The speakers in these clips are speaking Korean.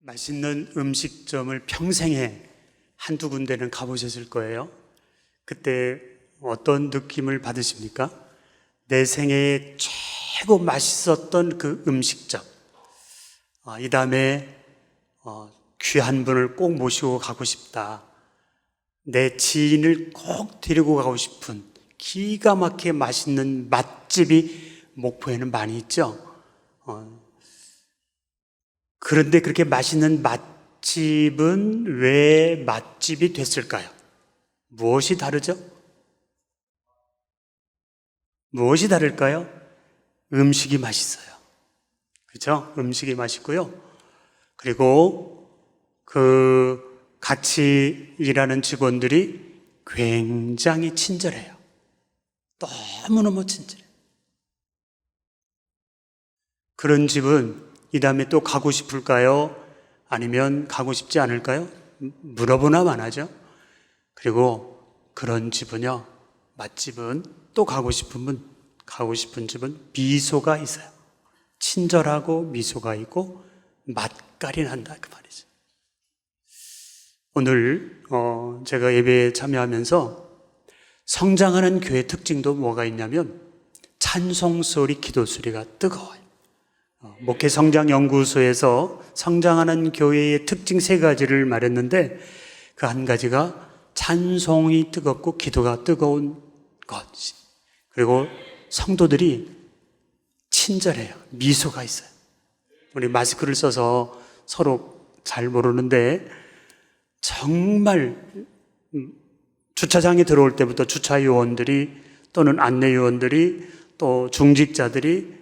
맛있는 음식점을 평생에 한두 군데는 가보셨을 거예요. 그때 어떤 느낌을 받으십니까? 내 생애에 최고 맛있었던 그 음식점. 이 다음에 귀한 분을 꼭 모시고 가고 싶다. 내 지인을 꼭 데리고 가고 싶은 기가 막히게 맛있는 맛집이 목포에는 많이 있죠. 그런데 그렇게 맛있는 맛집은 왜 맛집이 됐을까요? 무엇이 다르죠? 무엇이 다를까요? 음식이 맛있어요. 그렇죠? 음식이 맛있고요. 그리고 같이 일하는 직원들이 굉장히 친절해요. 너무너무 친절해요. 그런 집은 이 다음에 또 가고 싶을까요? 아니면 가고 싶지 않을까요? 물어보나만 하죠. 그리고 그런 집은요, 맛집은 또 가고 싶은 집은 미소가 있어요. 친절하고 미소가 있고 맛깔이 난다 그 말이죠. 오늘 제가 예배에 참여하면서 성장하는 교회 특징도 뭐가 있냐면 찬송 소리, 기도 소리가 뜨거워요. 목회성장연구소에서 성장하는 교회의 특징 3가지를 말했는데 그 한 가지가 찬송이 뜨겁고 기도가 뜨거운 것. 그리고 성도들이 친절해요. 미소가 있어요. 우리 마스크를 써서 서로 잘 모르는데 정말 주차장에 들어올 때부터 주차요원들이 또는 안내요원들이 또 중직자들이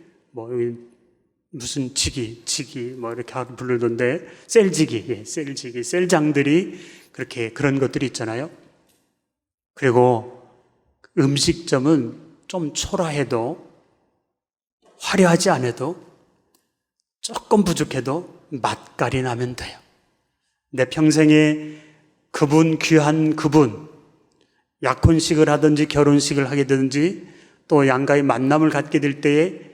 무슨 지기 이렇게 부르던데 셀지기, 셀장들이 그렇게 그런 것들이 있잖아요. 그리고 음식점은 좀 초라해도 화려하지 않아도 조금 부족해도 맛깔이 나면 돼요. 내 평생에 귀한 그분, 약혼식을 하든지 결혼식을 하게 되든지 또 양가의 만남을 갖게 될 때에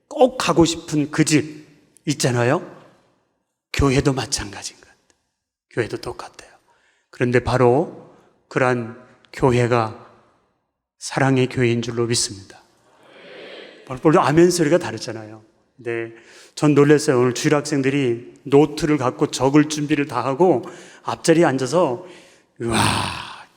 꼭 가고 싶은 그 집 있잖아요. 교회도 마찬가지인 것 같아요. 교회도 똑같아요. 그런데 바로 그러한 교회가 사랑의 교회인 줄로 믿습니다. 벌벌 아멘 소리가 다르잖아요. 네, 전 놀랐어요. 오늘 주일학생들이 노트를 갖고 적을 준비를 다 하고 앞자리에 앉아서 와,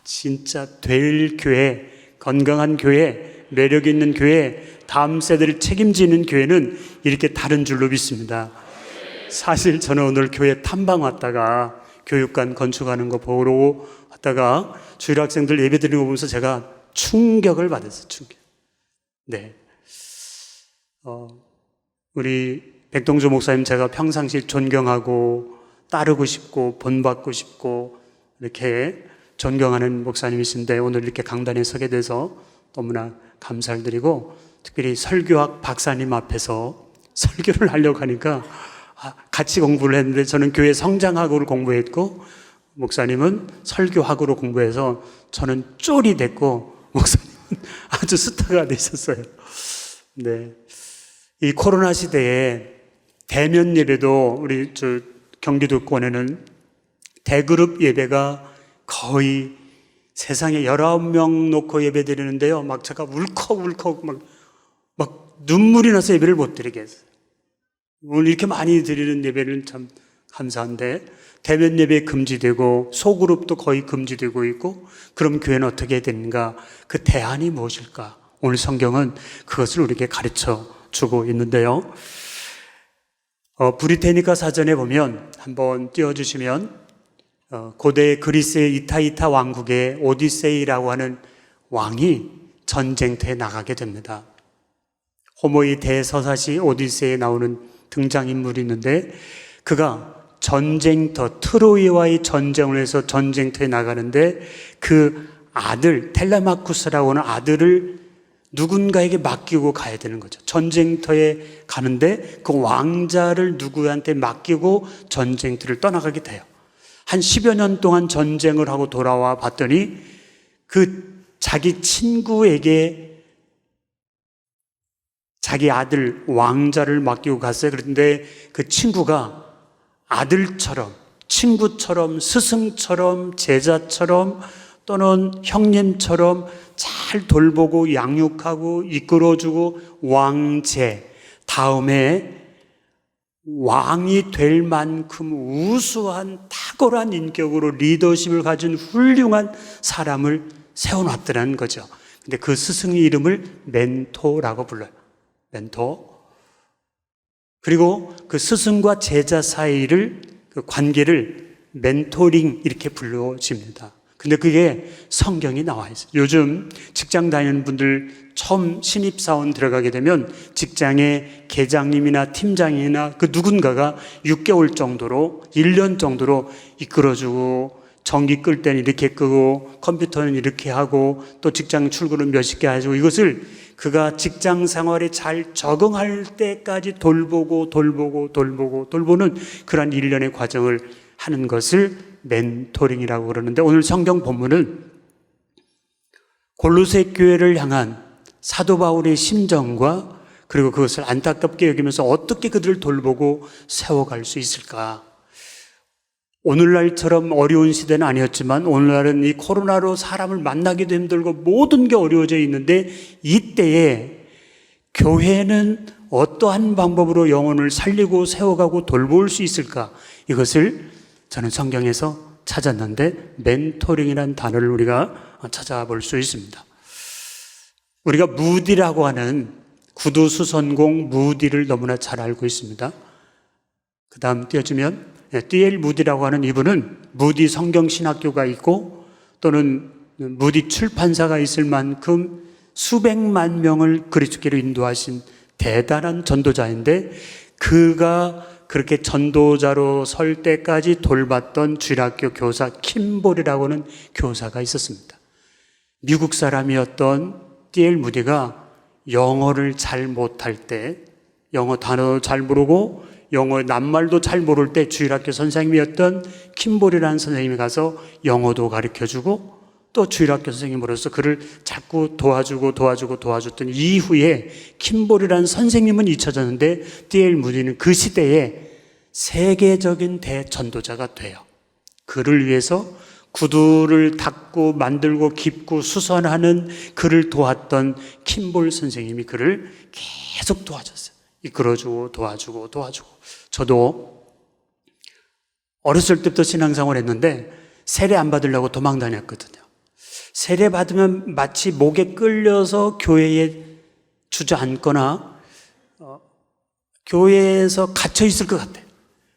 진짜 될 교회, 건강한 교회, 매력 있는 교회, 다음 세대를 책임지는 교회는 이렇게 다른 줄로 믿습니다. 사실 저는 오늘 교회 탐방 왔다가 교육관 건축하는 거 보러 왔다가 주일학생들 예배 드리는 거 보면서 제가 충격을 받았어요. 충격. 네. 우리 백동조 목사님 제가 평상시 존경하고 따르고 싶고 본받고 싶고 이렇게 존경하는 목사님이신데 오늘 이렇게 강단에 서게 돼서 너무나 감사를 드리고 특별히 설교학 박사님 앞에서 설교를 하려고 하니까 같이 공부를 했는데 저는 교회 성장학으로 공부했고 목사님은 설교학으로 공부해서 저는 쫄이 됐고 목사님은 아주 스타가 되셨어요. 네. 이 코로나 시대에 대면 예배도 우리 경기도권에는 대그룹 예배가 거의 세상에 19명 놓고 예배 드리는데요. 막 제가 울컥울컥 막 눈물이 나서 예배를 못 드리게 했어요. 오늘 이렇게 많이 드리는 예배는 참 감사한데 대면 예배 금지되고 소그룹도 거의 금지되고 있고 그럼 교회는 어떻게 해야 되는가? 그 대안이 무엇일까? 오늘 성경은 그것을 우리에게 가르쳐 주고 있는데요. 브리테니카 사전에 보면 한번 띄워주시면 고대 그리스의 이타이타 왕국의 오디세이라고 하는 왕이 전쟁터에 나가게 됩니다. 호모의 대서사시 오디세이에 나오는 등장인물이 있는데 그가 전쟁터 트로이와의 전쟁을 해서 전쟁터에 나가는데 그 아들 텔레마쿠스라고 하는 아들을 누군가에게 맡기고 가야 되는 거죠. 전쟁터에 가는데 그 왕자를 누구한테 맡기고 전쟁터를 떠나가게 돼요. 한 10여 년 동안 전쟁을 하고 돌아와 봤더니 그 자기 친구에게 자기 아들 왕자를 맡기고 갔어요. 그런데 그 친구가 아들처럼, 친구처럼, 스승처럼, 제자처럼 또는 형님처럼 잘 돌보고 양육하고 이끌어주고 왕제, 다음에 왕이 될 만큼 우수한 탁월한 인격으로 리더십을 가진 훌륭한 사람을 세워놨더라는 거죠. 근데 그 스승의 이름을 멘토라고 불러요. 멘토. 그리고 그 스승과 제자 사이를, 그 관계를 멘토링 이렇게 불러집니다. 근데 그게 성경이 나와 있어요. 요즘 직장 다니는 분들 처음 신입사원 들어가게 되면 직장의 계장님이나 팀장이나 그 누군가가 6개월 정도로, 1년 정도로 이끌어주고, 전기 끌 때는 이렇게 끄고, 컴퓨터는 이렇게 하고, 또 직장 출근은 몇십 개 하고, 이것을 그가 직장 생활에 잘 적응할 때까지 돌보는 그런 일련의 과정을 하는 것을 멘토링이라고 그러는데, 오늘 성경 본문은 골로새 교회를 향한 사도 바울의 심정과 그리고 그것을 안타깝게 여기면서 어떻게 그들을 돌보고 세워갈 수 있을까? 오늘날처럼 어려운 시대는 아니었지만 오늘날은 이 코로나로 사람을 만나기도 힘들고 모든 게 어려워져 있는데, 이때에 교회는 어떠한 방법으로 영혼을 살리고 세워가고 돌볼 수 있을까? 이것을 저는 성경에서 찾았는데, 멘토링이라는 단어를 우리가 찾아볼 수 있습니다. 우리가 무디라고 하는 구두 수선공 무디를 너무나 잘 알고 있습니다. 그 다음 띄워주면 D.L. 무디라고 하는 이분은 무디 성경신학교가 있고 또는 무디 출판사가 있을 만큼 수백만 명을 그리스도께로 인도하신 대단한 전도자인데, 그가 그렇게 전도자로 설 때까지 돌봤던 주일학교 교사 킴볼이라고 하는 교사가 있었습니다. 미국 사람이었던 D.L. 무디가 영어를 잘 못할 때, 영어 단어 잘 모르고 영어 낱말도 잘 모를 때 주일학교 선생님이었던 킴볼이라는 선생님이 가서 영어도 가르쳐주고 또 주일학교 선생님으로서 그를 자꾸 도와줬던 이후에 킴볼이라는 선생님은 잊혀졌는데 D.L. 무디는 그 시대에 세계적인 대전도자가 돼요. 그를 위해서 구두를 닦고 만들고 깁고 수선하는 그를 도왔던 킴볼 선생님이 그를 계속 도와줬어요. 이끌어주고 도와주고. 저도 어렸을 때부터 신앙생활을 했는데 세례 안 받으려고 도망 다녔거든요. 세례 받으면 마치 목에 끌려서 교회에 주저앉거나 교회에서 갇혀 있을 것 같아요.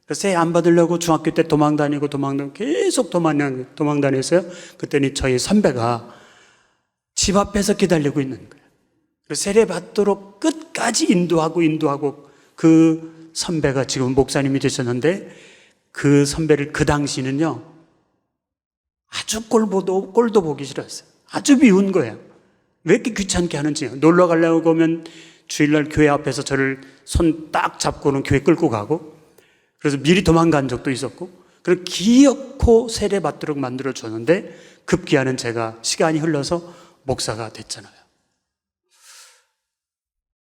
그래서 세례 안 받으려고 중학교 때 도망 다니고 계속 도망 다녔어요. 그랬더니 저희 선배가 집 앞에서 기다리고 있는 거예요. 그래서 세례 받도록 끝까지 인도하고 그 선배가 지금 목사님이 되셨는데, 그 선배를 그 당시는요 아주 꼴도 보기 싫었어요. 아주 미운 거예요. 왜 이렇게 귀찮게 하는지. 놀러 가려고 하면 주일날 교회 앞에서 저를 손 딱 잡고는 교회 끌고 가고, 그래서 미리 도망간 적도 있었고, 그리고 기어코 세례 받도록 만들어줬는데 급기야는 제가 시간이 흘러서 목사가 됐잖아요.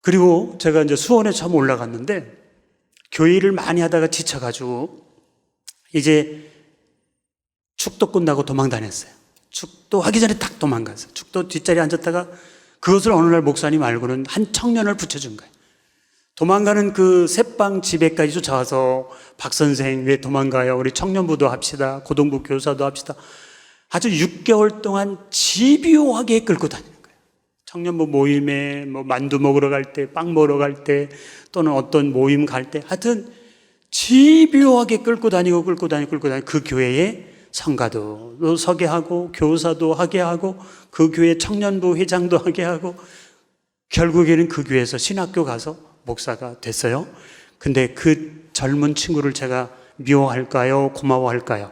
그리고 제가 이제 수원에 처음 올라갔는데 교회 일을 많이 하다가 지쳐가지고 이제 축도 끝나고 도망 다녔어요. 축도 하기 전에 딱 도망갔어요. 축도 뒷자리에 앉았다가 그것을 어느 날 목사님 알고는 한 청년을 붙여준 거예요. 도망가는 그 새빵 집에까지 쫓아와서 박 선생 왜 도망가요? 우리 청년부도 합시다. 고등부 교사도 합시다. 아주 6개월 동안 집요하게 끌고 다니는 거예요. 청년부 모임에 뭐 만두 먹으러 갈 때, 빵 먹으러 갈 때, 또는 어떤 모임 갈 때, 하여튼 집요하게 끌고 다니고 그 교회에 성가도 서게 하고 교사도 하게 하고 그 교회 청년부 회장도 하게 하고, 결국에는 그 교회에서 신학교 가서 목사가 됐어요. 근데 그 젊은 친구를 제가 미워할까요? 고마워할까요?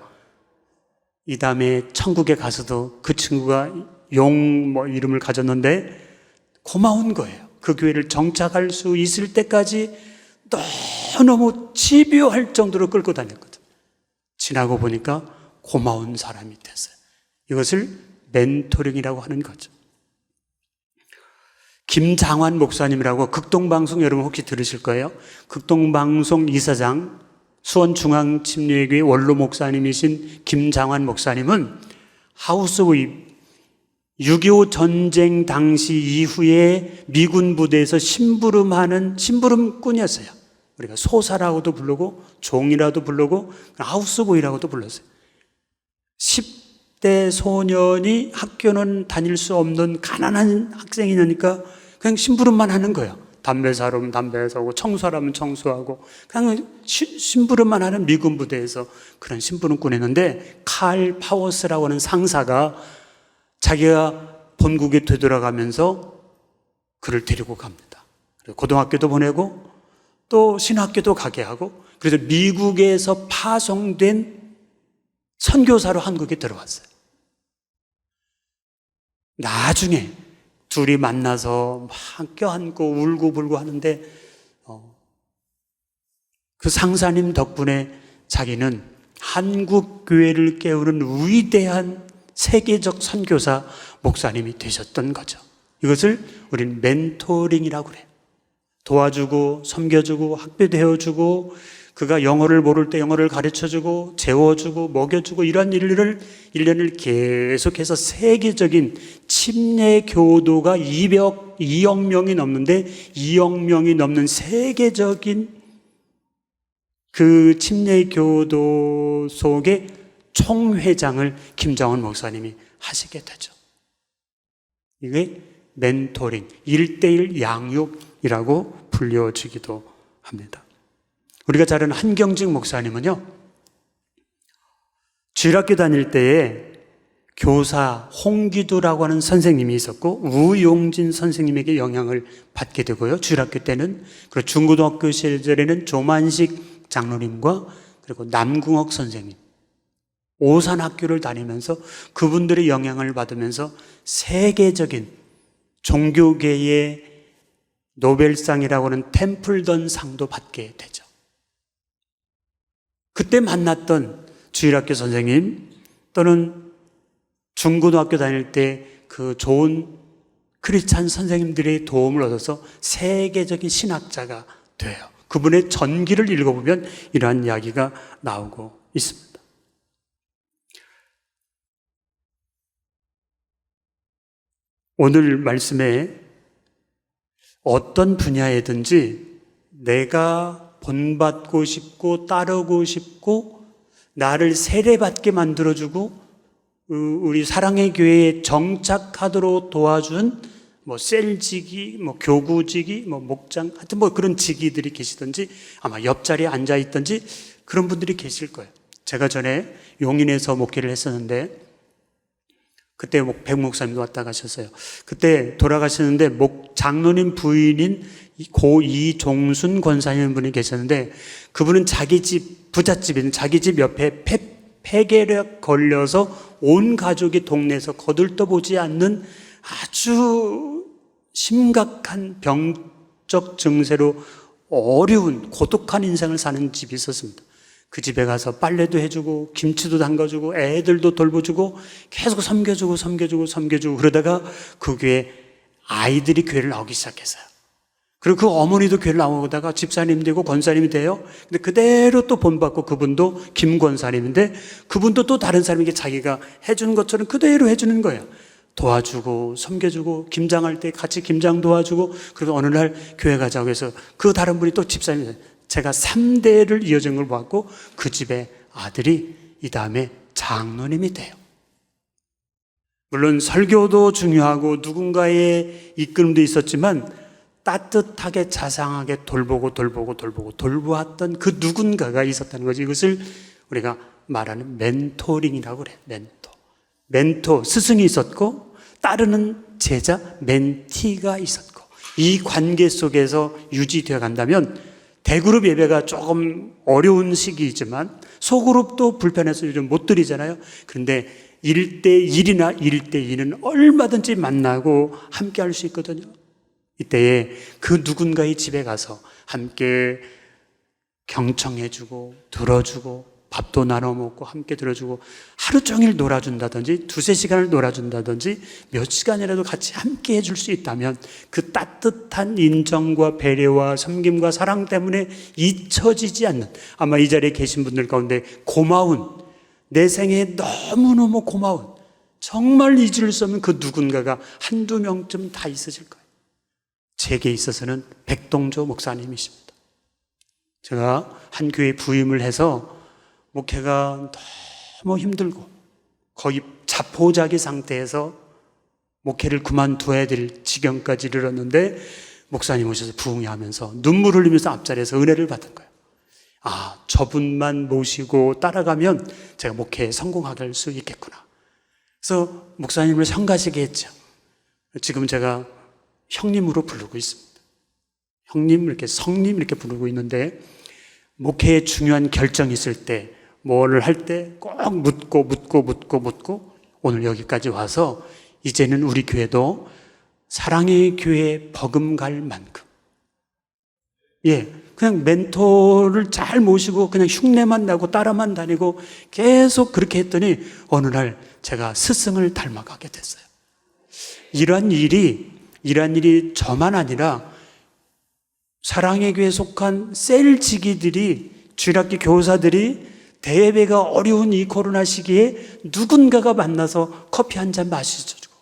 이 다음에 천국에 가서도 그 친구가 이름을 가졌는데 고마운 거예요. 그 교회를 정착할 수 있을 때까지 너무 집요할 정도로 끌고 다녔거든. 지나고 보니까 고마운 사람이 됐어요. 이것을 멘토링이라고 하는 거죠. 김장환 목사님이라고 극동방송, 여러분 혹시 들으실 거예요? 극동방송 이사장 수원중앙침례교회 원로 목사님이신 김장환 목사님은 하우스위프 6.25 전쟁 당시 이후에 미군 부대에서 심부름꾼이었어요. 우리가 소사라고도 부르고 종이라도 부르고 하우스보이라고도 불렀어요. 10대 소년이 학교는 다닐 수 없는 가난한 학생이니까 그냥 심부름만 하는 거예요. 담배 사러면 담배 사고 청소하라면 청소하고 그냥 심부름만 하는 미군 부대에서 그런 심부름꾼이었는데 칼 파워스라고 하는 상사가 자기가 본국에 되돌아가면서 그를 데리고 갑니다. 고등학교도 보내고 또 신학교도 가게 하고 그래서 미국에서 파송된 선교사로 한국에 들어왔어요. 나중에 둘이 만나서 막 껴안고 울고 불고 하는데 그 상사님 덕분에 자기는 한국 교회를 깨우는 위대한 세계적 선교사 목사님이 되셨던 거죠. 이것을 우리는 멘토링이라고 그래요. 도와주고 섬겨주고 학비도 해주고 그가 영어를 모를 때 영어를 가르쳐주고 재워주고 먹여주고 이런 일을 1년을 계속해서 세계적인 침례 교도가 2억 명이 넘는데 2억 명이 넘는 세계적인 그 침례 교도 속에 총회장을 김장원 목사님이 하시게 되죠. 이게 멘토링, 1:1 양육이라고 불려지기도 합니다. 우리가 잘 아는 한경직 목사님은요, 주일학교 다닐 때에 교사 홍기두라고 하는 선생님이 있었고 우용진 선생님에게 영향을 받게 되고요. 주일학교 때는 그리고 중고등학교 시절에는 조만식 장로님과 그리고 남궁옥 선생님 오산학교를 다니면서 그분들의 영향을 받으면서 세계적인 종교계의 노벨상이라고 하는 템플던 상도 받게 되죠. 그때 만났던 주일학교 선생님 또는 중고등학교 다닐 때 그 좋은 크리스찬 선생님들의 도움을 얻어서 세계적인 신학자가 돼요. 그분의 전기를 읽어보면 이러한 이야기가 나오고 있습니다. 오늘 말씀에 어떤 분야에든지 내가 본받고 싶고 따르고 싶고 나를 세례받게 만들어주고 우리 사랑의 교회에 정착하도록 도와준 셀직이, 교구직이, 목장, 하여튼 그런 직위들이 계시든지 아마 옆자리에 앉아있든지 그런 분들이 계실 거예요. 제가 전에 용인에서 목회를 했었는데 그때 백 목사님도 왔다 가셨어요. 그때 돌아가셨는데 장로님 부인인 고 이종순 권사님 분이 계셨는데 그분은 자기 집, 부잣집인 자기 집 옆에 폐결핵 걸려서 온 가족이 동네에서 거들떠보지 않는 아주 심각한 병적 증세로 어려운 고독한 인생을 사는 집이 있었습니다. 그 집에 가서 빨래도 해주고 김치도 담가주고 애들도 돌보주고 계속 섬겨주고 그러다가 그 교회 아이들이 교회를 나오기 시작했어요. 그리고 그 어머니도 교회를 나오다가 집사님 되고 권사님이 돼요. 근데 그대로 또 본받고 그분도 김 권사님인데 그분도 또 다른 사람에게 자기가 해주는 것처럼 그대로 해주는 거예요. 도와주고 섬겨주고 김장할 때 같이 김장 도와주고 그래서 어느 날 교회 가자고 해서 그 다른 분이 또 집사님이세요. 제가 3대를 이어진 걸 봤고 그 집의 아들이 이 다음에 장로님이 돼요. 물론 설교도 중요하고 누군가의 이끌림도 있었지만 따뜻하게 자상하게 돌보았던 그 누군가가 있었다는 거지. 이것을 우리가 말하는 멘토링이라고 그래. 멘토 스승이 있었고 따르는 제자 멘티가 있었고 이 관계 속에서 유지되어 간다면 대그룹 예배가 조금 어려운 시기이지만 소그룹도 불편해서 요즘 못 드리잖아요. 그런데 1:1이나 1:2는 얼마든지 만나고 함께 할 수 있거든요. 이때에 그 누군가의 집에 가서 함께 경청해주고 들어주고 밥도 나눠 먹고 함께 들어주고 하루 종일 놀아준다든지 두세 시간을 놀아준다든지 몇 시간이라도 같이 함께 해줄 수 있다면 그 따뜻한 인정과 배려와 섬김과 사랑 때문에 잊혀지지 않는, 아마 이 자리에 계신 분들 가운데 고마운, 내 생에 너무너무 고마운, 정말 잊을 수 없는 그 누군가가 한두 명쯤 다 있으실 거예요. 제게 있어서는 백동조 목사님이십니다. 제가 한 교회에 부임을 해서 목회가 너무 힘들고 거의 자포자기 상태에서 목회를 그만둬야 될 지경까지 이르렀는데 목사님 오셔서 부흥하면서 눈물 흘리면서 앞자리에서 은혜를 받은 거예요. 아, 저분만 모시고 따라가면 제가 목회에 성공할 수 있겠구나. 그래서 목사님을 성가시게 했죠. 지금 제가 형님으로 부르고 있습니다. 형님, 이렇게 성님 이렇게 부르고 있는데, 목회에 중요한 결정이 있을 때, 뭐를 할 때 꼭 묻고 오늘 여기까지 와서 이제는 우리 교회도 사랑의 교회에 버금갈 만큼, 그냥 멘토를 잘 모시고 그냥 흉내만 나고 따라만 다니고 계속 그렇게 했더니 어느 날 제가 스승을 닮아가게 됐어요. 이러한 일이 저만 아니라 사랑의 교회에 속한 셀지기들이, 주일학교 교사들이 대예배가 어려운 이 코로나 시기에 누군가가 만나서 커피 한 잔 마셔주고,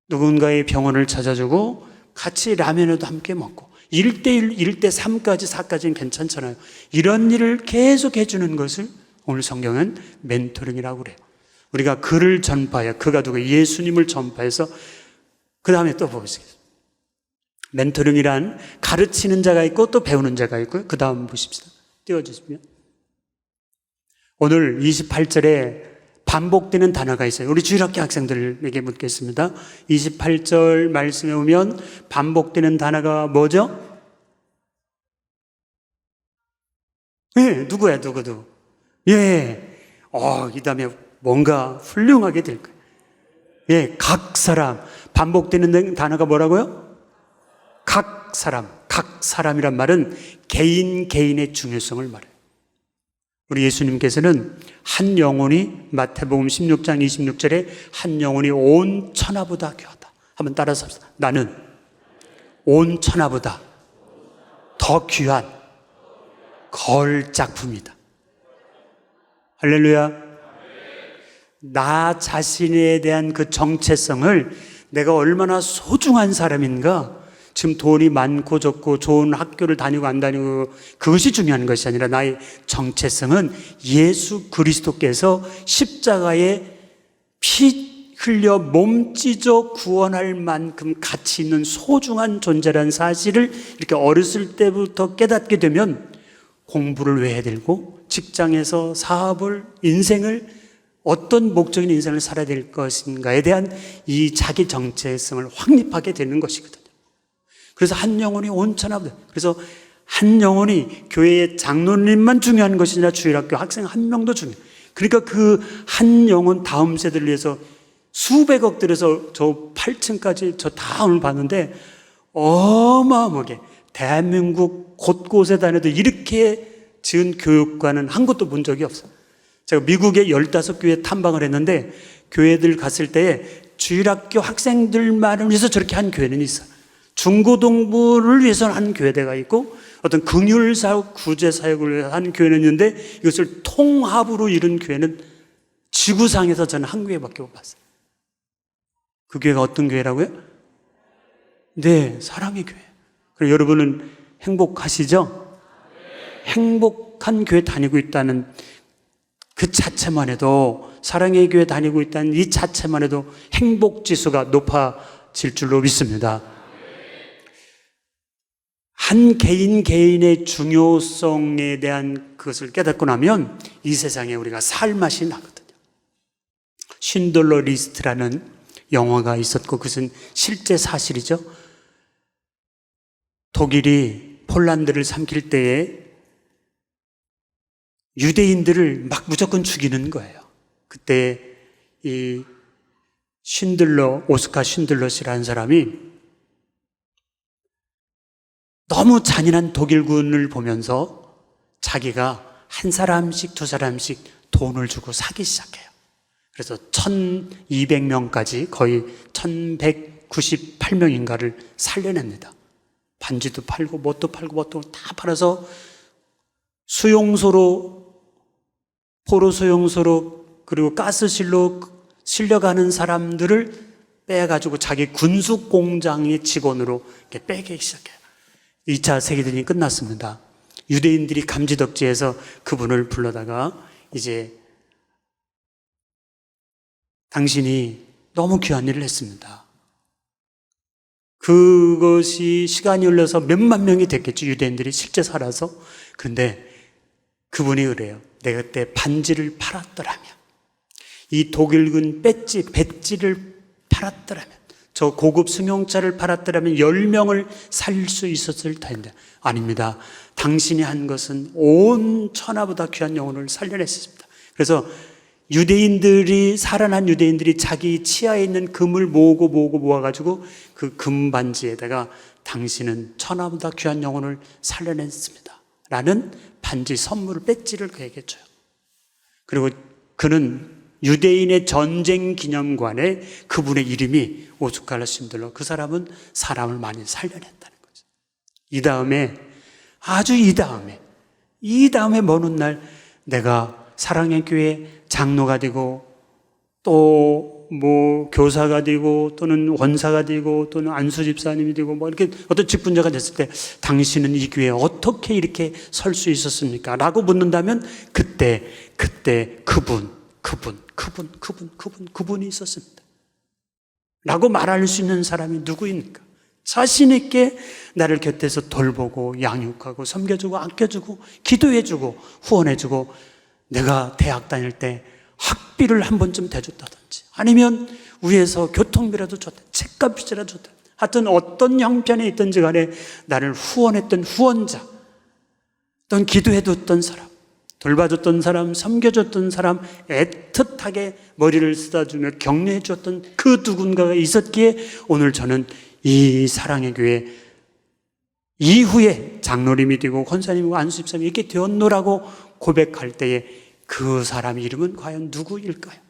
누군가의 병원을 찾아주고, 같이 라면에도 함께 먹고, 1대1, 1대3까지, 4까지는 괜찮잖아요. 이런 일을 계속 해주는 것을 오늘 성경은 멘토링이라고 그래요. 우리가 그를 전파해야, 그가 누구 예수님을 전파해서 그 다음에 또 보시겠습니다. 멘토링이란 가르치는 자가 있고 또 배우는 자가 있고요. 그 다음 보십시다. 띄워주시면. 오늘 28절에 반복되는 단어가 있어요. 우리 주일학교 학생들에게 묻겠습니다. 28절 말씀에 오면 반복되는 단어가 뭐죠? 누구야, 누구? 이 다음에 뭔가 훌륭하게 될 거예요. 각 사람. 반복되는 단어가 뭐라고요? 각 사람이란 말은 개인의 중요성을 말해요. 우리 예수님께서는 한 영혼이, 마태복음 16장 26절에 한 영혼이 온 천하보다 귀하다. 한번 따라서 합시다. 나는 온 천하보다 더 귀한 걸작품이다. 할렐루야. 나 자신에 대한 그 정체성을, 내가 얼마나 소중한 사람인가, 지금 돈이 많고 적고 좋은 학교를 다니고 안 다니고 그것이 중요한 것이 아니라 나의 정체성은 예수 그리스도께서 십자가에 피 흘려 몸 찢어 구원할 만큼 가치 있는 소중한 존재라는 사실을 이렇게 어렸을 때부터 깨닫게 되면 공부를 왜 해야 되고, 직장에서 사업을, 인생을 어떤 목적인 인생을 살아야 될 것인가에 대한 이 자기 정체성을 확립하게 되는 것이거든요. 그래서 한 영혼이 온 천하보다, 그래서 한 영혼이 교회의 장로님만 중요한 것이 아니라 주일학교 학생 한 명도 중요해요. 그러니까 그 한 영혼 다음 세대를 위해서 수백억 들여서 저 8층까지 저 다 오늘 봤는데 어마어마하게 대한민국 곳곳에 다녀도 이렇게 지은 교육관은 한 곳도 본 적이 없어요. 제가 미국에 15교회 탐방을 했는데 교회들 갔을 때 주일학교 학생들만을 위해서 저렇게 한 교회는 있어요. 중고등부를 위해서 한 교회가 있고 어떤 긍휼사역, 구제사역을 위해서 한 교회는 있는데 이것을 통합으로 이룬 교회는 지구상에서 저는 한 교회밖에 못 봤어요. 그 교회가 어떤 교회라고요? 네, 사랑의 교회. 그리고 여러분은 행복하시죠? 행복한 교회 다니고 있다는 그 자체만 해도, 사랑의 교회 다니고 있다는 이 자체만 해도 행복지수가 높아질 줄로 믿습니다. 한 개인의 중요성에 대한 그것을 깨닫고 나면 이 세상에 우리가 살 맛이 나거든요. 쉰들러 리스트라는 영화가 있었고 그것은 실제 사실이죠. 독일이 폴란드를 삼킬 때에 유대인들을 막 무조건 죽이는 거예요. 그때 이 오스카 쉰들러시라는 사람이 너무 잔인한 독일군을 보면서 자기가 한 사람씩 두 사람씩 돈을 주고 사기 시작해요. 그래서 1200명까지 거의 1198명인가를 살려냅니다. 반지도 팔고 뭣도 팔고 뭣도 다 팔아서 수용소로, 포로 수용소로, 그리고 가스실로 실려가는 사람들을 빼가지고 자기 군수 공장의 직원으로 이렇게 빼기 시작해요. 2차 세계대전이 끝났습니다. 유대인들이 감지덕지에서 그분을 불러다가 이제 당신이 너무 귀한 일을 했습니다. 그것이 시간이 흘러서 몇만 명이 됐겠죠. 유대인들이 실제 살아서. 그런데 그분이 그래요. 내가 그때 반지를 팔았더라면, 이 독일군 배지를 팔았더라면, 저 고급 승용차를 팔았더라면 10명을 살릴 수 있었을 텐데, 아닙니다. 당신이 한 것은 온 천하보다 귀한 영혼을 살려냈습니다. 그래서 살아난 유대인들이 자기 치아에 있는 금을 모아가지고 그 금반지에다가 당신은 천하보다 귀한 영혼을 살려냈습니다 라는 반지 선물을, 배지를 그에게 줘요. 그리고 그는 유대인의 전쟁 기념관에 그분의 이름이 오죽할라 심들러, 그 사람은 사람을 많이 살려냈다는 거죠. 이 다음에 먼 훗날 내가 사랑의 교회 장로가 되고 또 뭐 교사가 되고 또는 원사가 되고 또는 안수 집사님이 되고 뭐 이렇게 어떤 직분자가 됐을 때 당신은 이 교회에 어떻게 이렇게 설 수 있었습니까? 라고 묻는다면 그때 그분이 있었습니다 라고 말할 수 있는 사람이 누구입니까? 자신 있게 나를 곁에서 돌보고 양육하고 섬겨주고 아껴주고 기도해주고 후원해주고, 내가 대학 다닐 때 학비를 한 번쯤 대줬다든지 아니면 위에서 교통비라도 줬다, 책값이라도 줬다, 하여튼 어떤 형편에 있든지 간에 나를 후원했던 후원자, 또는 기도해줬던 사람, 돌봐줬던 사람, 섬겨줬던 사람, 애틋하게 머리를 쓰다주며 격려해줬던 그 누군가가 있었기에 오늘 저는 이 사랑의 교회 이후에 장로님이 되고 권사님이고 안수집사님이 이렇게 되었노라고 고백할 때에 그 사람의 이름은 과연 누구일까요?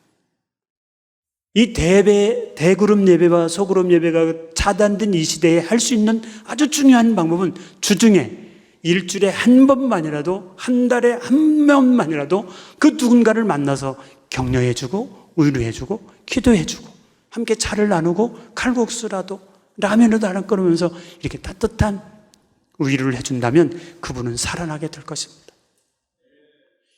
이 대그룹 예배와 소그룹 예배가 차단된 이 시대에 할 수 있는 아주 중요한 방법은 주중에 일주일에 한 번만이라도, 한 달에 한 번만이라도 그 누군가를 만나서 격려해주고 위로해주고 기도해주고 함께 차를 나누고 칼국수라도 라면이라도 하나 끓으면서 이렇게 따뜻한 위로를 해준다면 그분은 살아나게 될 것입니다.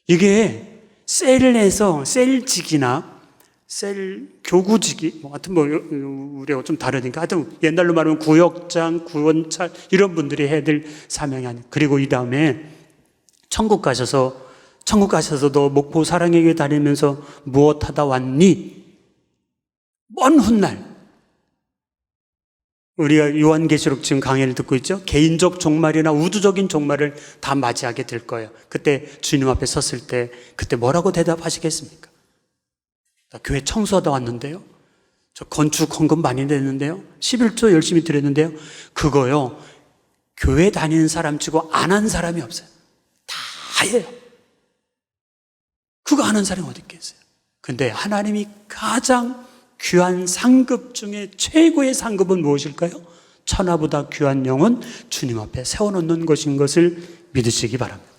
이게 셀에서 셀직이나 셀 교구직이 하여튼 우리가 좀 다르니까, 하여튼 옛날로 말하면 구역장, 구원찰 이런 분들이 해야 될 사명이 아니에요. 그리고 이 다음에 천국 가셔서도 목포 사랑의 교회 다니면서 무엇하다 왔니? 먼 훗날 우리가 요한계시록 지금 강의를 듣고 있죠. 개인적 종말이나 우주적인 종말을 다 맞이하게 될 거예요. 그때 주님 앞에 섰을 때 그때 뭐라고 대답하시겠습니까? 나 교회 청소하다 왔는데요, 저 건축 헌금 많이 냈는데요, 11조 열심히 드렸는데요, 그거요 교회 다니는 사람 치고 안 한 사람이 없어요. 다 해요. 그거 아는 사람이 어디 있겠어요? 근데 하나님이 가장 귀한 상급 중에 최고의 상급은 무엇일까요? 천하보다 귀한 영은 주님 앞에 세워놓는 것인 것을 믿으시기 바랍니다.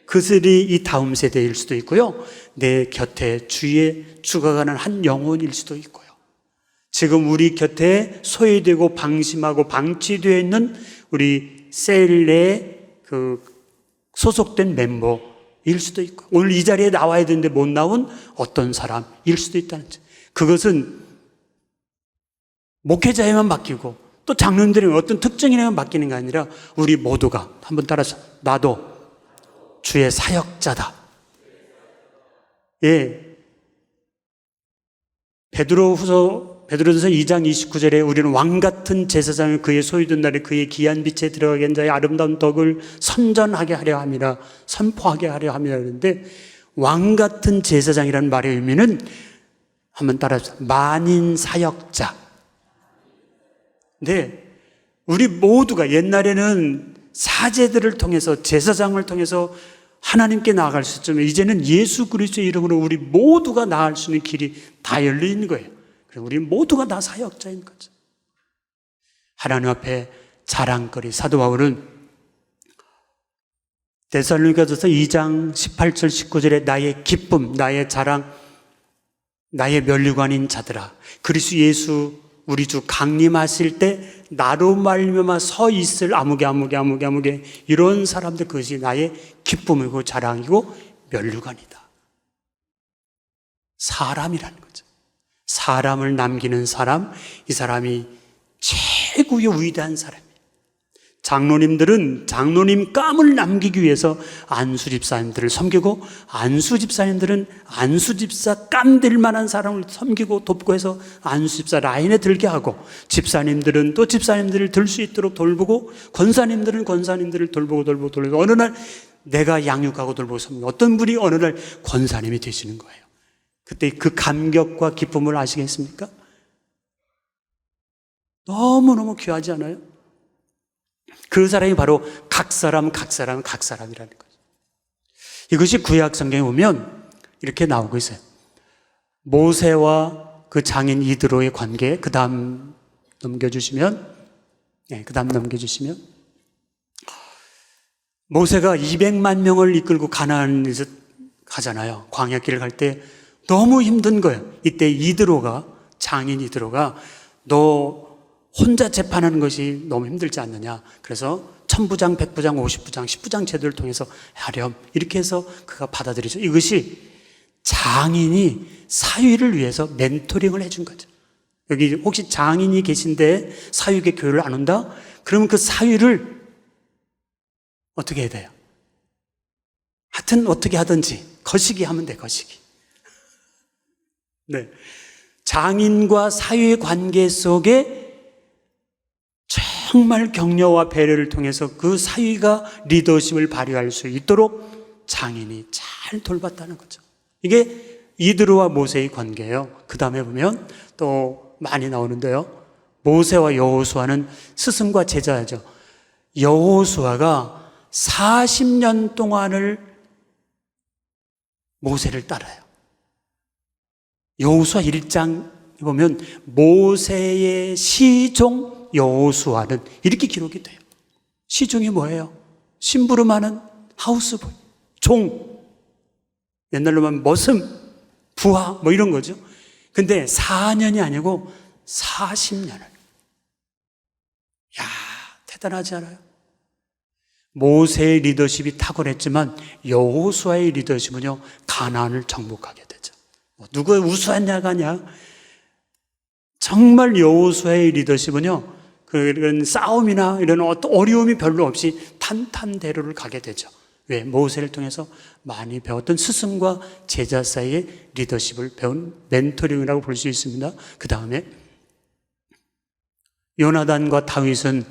그들이 이 다음 세대일 수도 있고요, 내 곁에 주위에 죽어가는 한 영혼일 수도 있고요, 지금 우리 곁에 소외되고 방심하고 방치되어 있는 우리 셀에 소속된 멤버일 수도 있고, 오늘 이 자리에 나와야 되는데 못 나온 어떤 사람일 수도 있다는 거죠. 그것은 목회자에만 맡기고 또 장로님들에게 어떤 특정인에만 맡기는 게 아니라 우리 모두가, 한번 따라서, 나도 주의 사역자다. 예. 베드로전서 2장 29절에 우리는 왕 같은 제사장을 그의 소유된 날에 그의 귀한 빛에 들어가게 한 자의 아름다운 덕을 선전하게 하려 함이라, 선포하게 하려 함이라 하는데, 왕 같은 제사장이라는 말의 의미는 한번 따라서 만인 사역자. 네, 우리 모두가 옛날에는 사제들을 통해서, 제사장을 통해서 하나님께 나아갈 수 있으면 이제는 예수 그리스도의 이름으로 우리 모두가 나아갈 수 있는 길이 다 열린 거예요. 그래서 우리 모두가 다 사역자인 거죠. 하나님 앞에 자랑거리. 사도 바울은 데살로니가서서 2장 18절 19절에 나의 기쁨, 나의 자랑, 나의 면류관인 자들아, 그리스도 예수 우리 주 강림하실 때 나로 말미암아 서 있을 아무개 이런 사람들, 그것이 나의 기쁨이고 자랑이고 면류관이다. 사람이라는 거죠. 사람을 남기는 사람, 이 사람이 최고의 위대한 사람이에요. 장로님들은 장로님 감을 남기기 위해서 안수 집사님들을 섬기고, 안수 집사님들은 안수 집사 감 될 만한 사람을 섬기고 돕고 해서 안수 집사 라인에 들게 하고, 집사님들은 또 집사님들을 들 수 있도록 돌보고, 권사님들은 권사님들을 돌보고 어느 날 내가 양육하고 돌보고 섬기고, 어떤 분이 어느 날 권사님이 되시는 거예요. 그때 그 감격과 기쁨을 아시겠습니까? 너무너무 귀하지 않아요? 그 사람이 바로 각 사람이라는 거죠. 이것이 구약 성경에 보면 이렇게 나오고 있어요. 모세와 그 장인 이드로의 관계, 그 다음 넘겨주시면, 모세가 200만 명을 이끌고 가나안에서 가잖아요. 광야길을 갈 때 너무 힘든 거예요. 이때 장인 이드로가 너 혼자 재판하는 것이 너무 힘들지 않느냐. 그래서 1000부장, 100부장, 50부장, 10부장 제도를 통해서 하렴. 이렇게 해서 그가 받아들이죠. 이것이 장인이 사위를 위해서 멘토링을 해준 거죠. 여기 혹시 장인이 계신데 사위에게 교회를 안 온다? 그러면 그 사위를 어떻게 해야 돼요? 하여튼 어떻게 하든지 거시기 하면 돼, 거시기. 네. 장인과 사위의 관계 속에 정말 격려와 배려를 통해서 그 사위가 리더십을 발휘할 수 있도록 장인이 잘 돌봤다는 거죠. 이게 이드로와 모세의 관계예요. 그 다음에 보면 또 많이 나오는데요. 모세와 여호수아는 스승과 제자죠. 여호수아가 40년 동안을 모세를 따라요. 여호수아 1장 보면 모세의 시종 여호수아는 이렇게 기록이 돼요. 시종이 뭐예요? 심부름하는 하우스보이, 종. 옛날로 하면 머슴, 부하 뭐 이런 거죠. 근데 4년이 아니고 40년을. 야, 대단하지 않아요? 모세의 리더십이 탁월했지만 여호수아의 리더십은요, 가나안을 정복하게 되죠. 누가 우수하냐가 아니야. 정말 여호수아의 리더십은요, 그런 싸움이나 이런 어떤 어려움이 별로 없이 탄탄대로를 가게 되죠. 왜? 모세를 통해서 많이 배웠던 스승과 제자 사이의 리더십을 배운 멘토링이라고 볼 수 있습니다. 그 다음에 요나단과 다윗은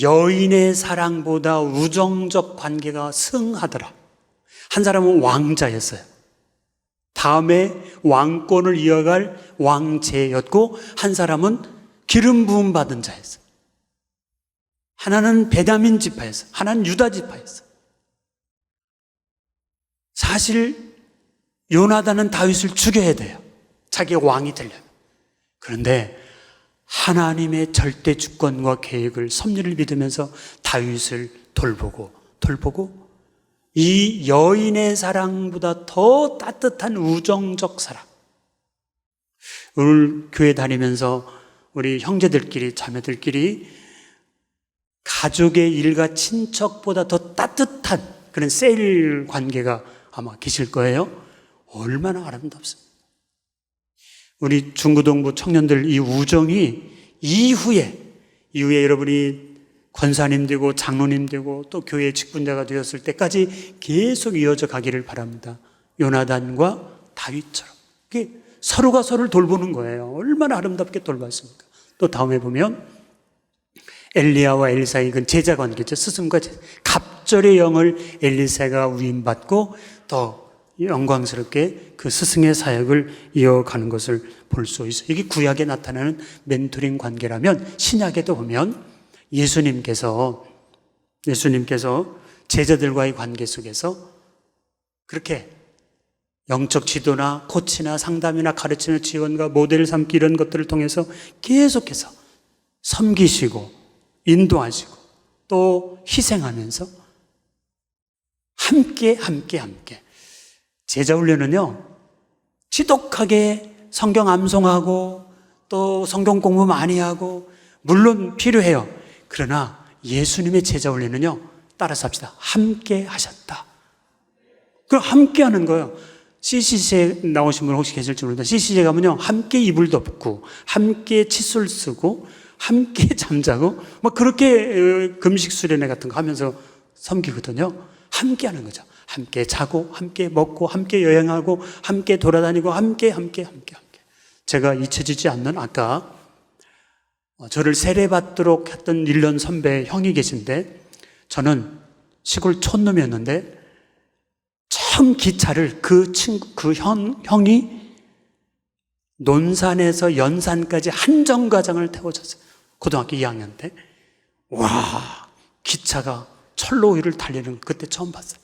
여인의 사랑보다 우정적 관계가 승하더라. 한 사람은 왕자였어요. 다음에 왕권을 이어갈 왕제였고, 한 사람은 기름 부음 받은 자였어요. 하나는 베냐민 지파였어요. 하나는 유다 지파였어요. 사실 요나단은 다윗을 죽여야 돼요. 자기가 왕이 되려면. 그런데 하나님의 절대 주권과 계획을, 섭리를 믿으면서 다윗을 돌보고 이 여인의 사랑보다 더 따뜻한 우정적 사랑. 오늘 교회 다니면서 우리 형제들끼리, 자매들끼리 가족의 일가 친척보다 더 따뜻한 그런 셀 관계가 아마 계실 거예요. 얼마나 아름답습니까? 우리 중고등부 청년들 이 우정이 이후에 여러분이 권사님 되고 장로님 되고 또 교회 직분자가 되었을 때까지 계속 이어져 가기를 바랍니다. 요나단과 다윗처럼. 이게 서로가 서로를 돌보는 거예요. 얼마나 아름답게 돌봤습니까? 또 다음에 보면 엘리야와 엘리사의 그 제자 관계죠. 스승과 제자. 갑절의 영을 엘리사가 위임받고 더 영광스럽게 그 스승의 사역을 이어가는 것을 볼 수 있어요. 이게 구약에 나타나는 멘토링 관계라면, 신약에도 보면 예수님께서 제자들과의 관계 속에서 그렇게 영적 지도나 코치나 상담이나 가르치는 지원과 모델 삼기 이런 것들을 통해서 계속해서 섬기시고 인도하시고 또 희생하면서 함께 제자 훈련은요 지독하게 성경 암송하고 또 성경 공부 많이 하고 물론 필요해요. 그러나 예수님의 제자 훈련은요 따라서 합시다. 함께 하셨다. 그럼 함께 하는 거예요. CCC에 나오신 분 혹시 계실지 모르겠는데 CCC에 가면요 함께 이불 덮고 함께 칫솔 쓰고 함께 잠자고 뭐 그렇게 금식 수련회 같은 거 하면서 섬기거든요. 함께 하는 거죠. 함께 자고 함께 먹고 함께 여행하고 함께 돌아다니고 함께 제가 잊혀지지 않는 아까 저를 세례받도록 했던 1년 선배 형이 계신데 저는 시골 촌놈이었는데 처음 기차를 그 형이 논산에서 연산까지 한정거장을 태워줬어요. 고등학교 2학년 때. 와, 기차가 철로 위를 달리는 걸 그때 처음 봤어요.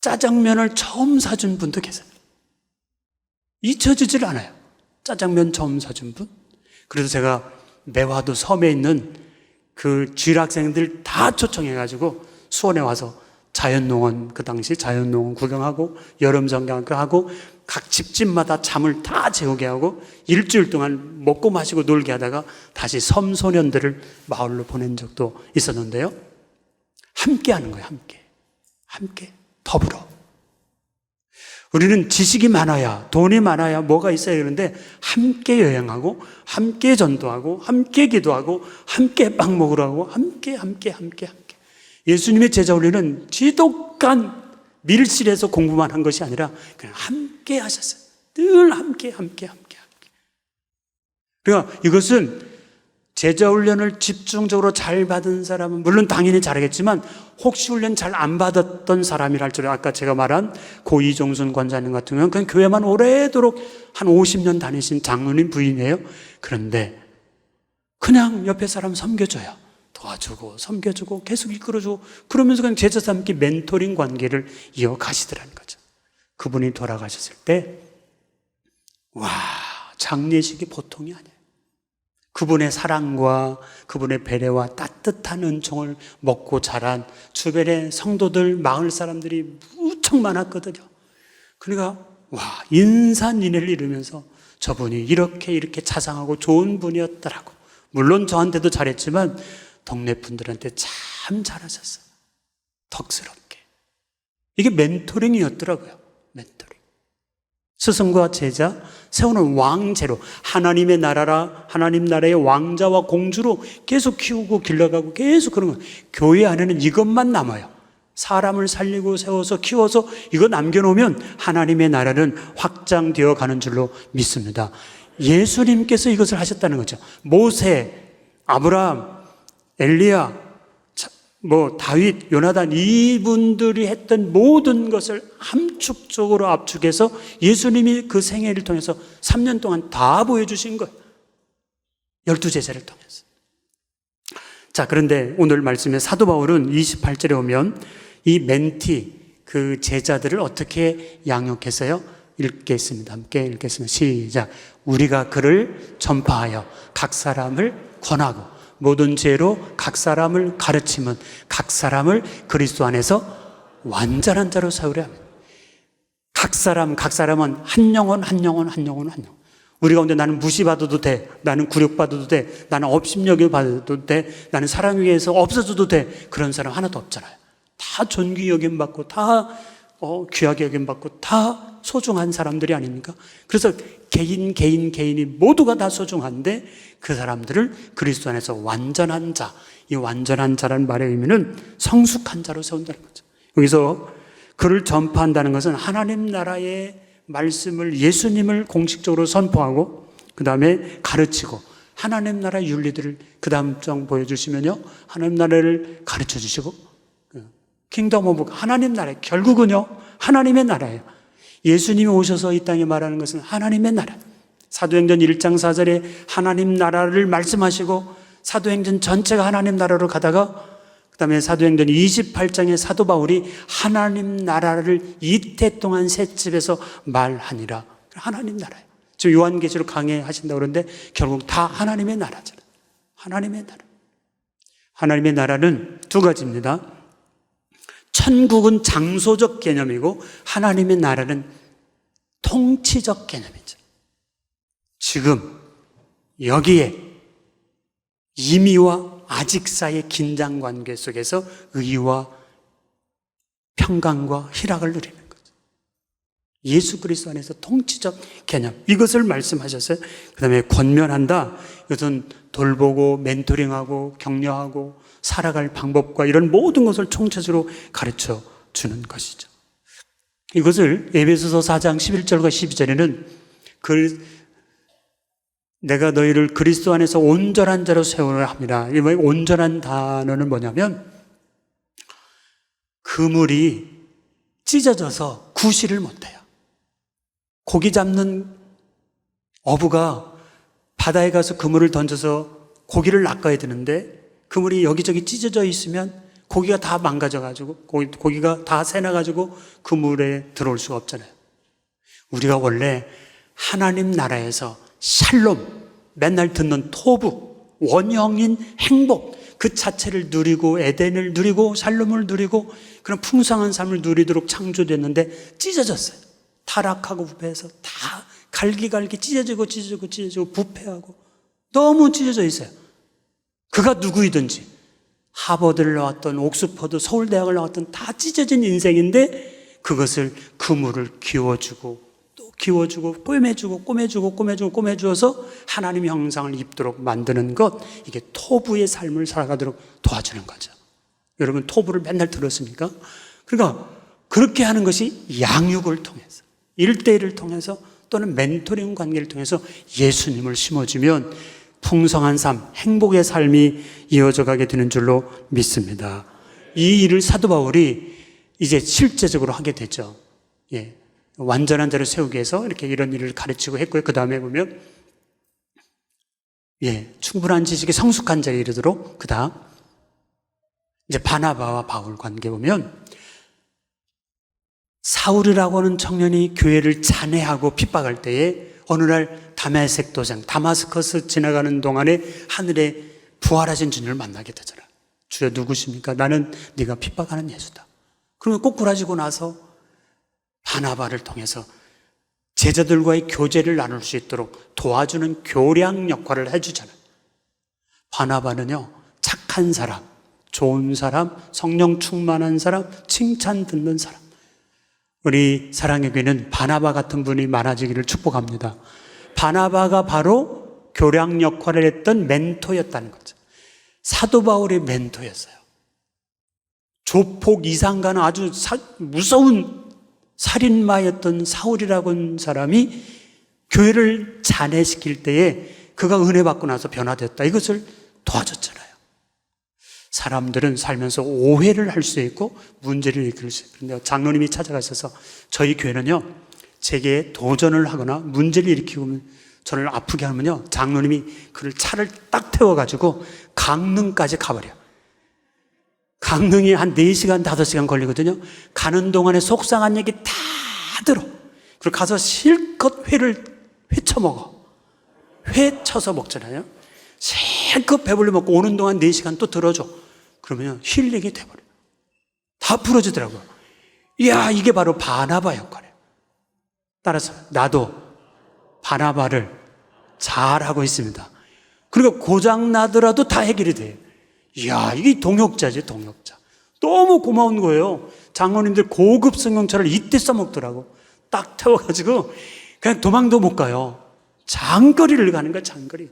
짜장면을 처음 사준 분도 계세요. 잊혀지질 않아요. 짜장면 처음 사준 분. 그래서 제가 매화도 섬에 있는 그 쥐학생들 다 초청해가지고 수원에 와서 자연농원, 그 당시 자연농원 구경하고 여름 정경하고 각 집집마다 잠을 다 재우게 하고 일주일 동안 먹고 마시고 놀게 하다가 다시 섬 소년들을 마을로 보낸 적도 있었는데요. 함께 하는 거예요. 함께 더불어. 우리는 지식이 많아야 돈이 많아야 뭐가 있어야 되는데 함께 여행하고 함께 전도하고 함께 기도하고 함께 빵 먹으러 하고 함께 예수님의 제자 훈련은 지독한 밀실에서 공부만 한 것이 아니라 그냥 함께 하셨어요. 늘 함께. 그러니까 이것은 제자 훈련을 집중적으로 잘 받은 사람은 물론 당연히 잘하겠지만 혹시 훈련 잘 안 받았던 사람이라 할지라도 아까 제가 말한 고 이종순 권사님 같은 경우는 그냥 교회만 오래도록 한 50년 다니신 장로님 부인이에요. 그런데 그냥 옆에 사람 섬겨줘요. 도와주고 섬겨주고 계속 이끌어주고 그러면서 그냥 제자 삼기 멘토링 관계를 이어가시더라는 거죠. 그분이 돌아가셨을 때 와, 장례식이 보통이 아니에요. 그분의 사랑과 그분의 배려와 따뜻한 은총을 먹고 자란 주변의 성도들, 마을 사람들이 무척 많았거든요. 그러니까 와, 인산인해를 이루면서 저분이 이렇게 자상하고 좋은 분이었더라고. 물론 저한테도 잘했지만 동네 분들한테 참 잘하셨어요. 덕스럽게. 이게 멘토링이었더라고요. 멘토링. 스승과 제자 세우는 왕제로 하나님의 나라라 하나님 나라의 왕자와 공주로 계속 키우고 길러가고 계속 그런 거예요. 교회 안에는 이것만 남아요. 사람을 살리고 세워서 키워서 이거 남겨놓으면 하나님의 나라는 확장되어 가는 줄로 믿습니다. 예수님께서 이것을 하셨다는 거죠. 모세, 아브라함, 엘리야, 다윗, 요나단 이분들이 했던 모든 것을 함축적으로 압축해서 예수님이 그 생애를 통해서 3년 동안 다 보여주신 거예요. 12제자를 통해서. 자, 그런데 오늘 말씀에 사도 바울은 28절에 오면 이 멘티, 그 제자들을 어떻게 양육했어요? 읽겠습니다. 함께 읽겠습니다. 시작. 우리가 그를 전파하여 각 사람을 권하고 모든 죄로 각 사람을 가르치면 각 사람을 그리스도 안에서 완전한 자로 세우려 합니다. 각 사람은 한 영혼. 우리 가운데 나는 무시받아도 돼, 나는 굴욕받아도 돼, 나는 업심여김 받아도 돼, 나는 사랑 위에서 없어져도 돼, 그런 사람 하나도 없잖아요. 다 존귀 여김받고 다 귀하게 여김받고 다 소중한 사람들이 아닙니까? 그래서 개인이 모두가 다 소중한데 그 사람들을 그리스도 안에서 완전한 자, 이 완전한 자라는 말의 의미는 성숙한 자로 세운다는 거죠. 여기서 그를 전파한다는 것은 하나님 나라의 말씀을 예수님을 공식적으로 선포하고 그 다음에 가르치고 하나님 나라 윤리들을 그 다음 장 보여주시면요 하나님 나라를 가르쳐 주시고 킹덤 오브 하나님 나라 결국은요 하나님의 나라예요. 예수님이 오셔서 이 땅에 말하는 것은 하나님의 나라. 사도행전 1장 4절에 하나님 나라를 말씀하시고 사도행전 전체가 하나님 나라로 가다가 그다음에 사도행전 28장에 사도 바울이 하나님 나라를 이태 동안 셋집에서 말하니라. 하나님 나라예요. 지금 요한계시록 강해하신다고 그러는데 결국 다 하나님의 나라잖아요. 하나님의 나라. 하나님의 나라는 두 가지입니다. 천국은 장소적 개념이고 하나님의 나라는 통치적 개념이죠. 지금 여기에 임의와 아직 사이의 긴장 관계 속에서 의와 평강과 희락을 누리는 거죠. 예수 그리스도 안에서 통치적 개념, 이것을 말씀하셨어요. 그 다음에 권면한다. 이것은 돌보고 멘토링하고 격려하고 살아갈 방법과 이런 모든 것을 총체적으로 가르쳐 주는 것이죠. 이것을 에베소서 4장 11절과 12절에는 내가 너희를 그리스도 안에서 온전한 자로 세우려 합니다. 이 온전한 단어는 뭐냐면 그물이 찢어져서 구실을 못해요. 고기 잡는 어부가 바다에 가서 그물을 던져서 고기를 낚아야 되는데 그물이 여기저기 찢어져 있으면 고기가 다 망가져가지고 고기가 다 새나가지고 그물에 들어올 수가 없잖아요. 우리가 원래 하나님 나라에서 샬롬, 맨날 듣는 토부, 원형인 행복, 그 자체를 누리고 에덴을 누리고 샬롬을 누리고 그런 풍성한 삶을 누리도록 창조됐는데 찢어졌어요. 타락하고 부패해서 다 갈기갈기 찢어지고 부패하고 너무 찢어져 있어요. 그가 누구이든지 하버드를 나왔던 옥스퍼드, 서울대학을 나왔던 다 찢어진 인생인데 그것을 그물을 키워주고 또 키워주고 꼬매주어서 하나님의 형상을 입도록 만드는 것, 이게 토부의 삶을 살아가도록 도와주는 거죠. 여러분 토부를 맨날 들었습니까? 그러니까 그렇게 하는 것이 양육을 통해서 1대1을 통해서 또는 멘토링 관계를 통해서 예수님을 심어주면 풍성한 삶, 행복의 삶이 이어져 가게 되는 줄로 믿습니다. 이 일을 사도 바울이 이제 실제적으로 하게 되죠. 예. 완전한 자를 세우기 위해서 이렇게 이런 일을 가르치고 했고요. 그 다음에 보면, 충분한 지식에 성숙한 자에 이르도록, 그 다음, 이제 바나바와 바울 관계 보면, 사울이라고 하는 청년이 교회를 잔해하고 핍박할 때에 어느 날 다메섹 도상, 다마스커스 지나가는 동안에 하늘에 부활하신 주님을 만나게 되잖아요. 주여 누구십니까? 나는 네가 핍박하는 예수다. 그러면 꼬꾸라지고 나서 바나바를 통해서 제자들과의 교제를 나눌 수 있도록 도와주는 교량 역할을 해주잖아요. 바나바는요, 착한 사람, 좋은 사람, 성령 충만한 사람, 칭찬 듣는 사람. 우리 사랑의 교회는 바나바 같은 분이 많아지기를 축복합니다. 바나바가 바로 교량 역할을 했던 멘토였다는 거죠. 사도 바울의 멘토였어요. 조폭 이상가는 아주 무서운 살인마였던 사울이라고 하는 사람이 교회를 잔해시킬 때에 그가 은혜 받고 나서 변화됐다. 이것을 도와줬잖아요. 사람들은 살면서 오해를 할 수 있고 문제를 일으킬 수 있고, 그런데 장로님이 찾아가셔서 저희 교회는요, 제게 도전을 하거나 문제를 일으키고 저를 아프게 하면요, 장로님이 그를 차를 딱 태워가지고 강릉까지 가버려요. 강릉이 한 4시간, 5시간 걸리거든요. 가는 동안에 속상한 얘기 다 들어. 그리고 가서 실컷 회를 회쳐먹어. 회 쳐서 먹잖아요. 실컷 배불리 먹고 오는 동안 4시간 또 들어줘. 그러면 힐링이 돼버려. 다 풀어지더라고요. 이야, 이게 바로 바나바 역할이에요. 따라서 나도 바나바를 잘하고 있습니다. 그러니까 고장나더라도 다 해결이 돼요. 이야, 이게 동역자지, 동역자. 너무 고마운 거예요. 장로님들 고급 승용차를 이때 써먹더라고. 딱 태워가지고 그냥 도망도 못 가요. 장거리를 가는 거야, 장거리.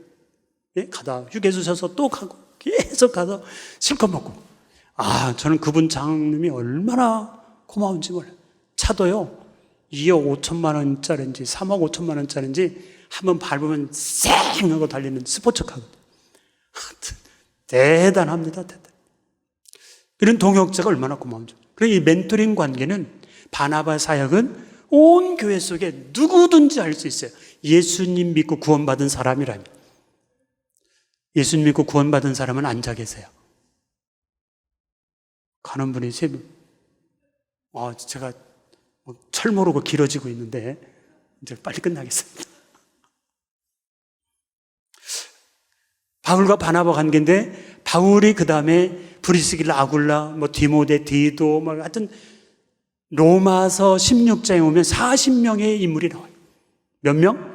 예? 가다 휴게소 서서 또 가고 계속 가서 실컷 먹고. 아, 저는 그분 장로님이 얼마나 고마운지 몰라요. 차도요, 2억 5천만 원짜리인지 3억 5천만 원짜리인지 한번 밟으면 쌩 하고 달리는 스포츠카거든요. 대단합니다, 대단. 이런 동역자가 얼마나 고마운지. 그리고 이 멘토링 관계는, 바나바 사역은 온 교회 속에 누구든지 할 수 있어요. 예수님 믿고 구원받은 사람이라면. 예수님 믿고 구원받은 사람은 앉아 계세요. 가는 분이 제가 철 모르고 길어지고 있는데 이제 빨리 끝나겠습니다. 바울과 바나바 관계인데, 바울이 그 다음에 브리스길라, 아굴라, 디모데, 디도, 하여튼 로마서 16장에 오면 40명의 인물이 나와요. 몇 명?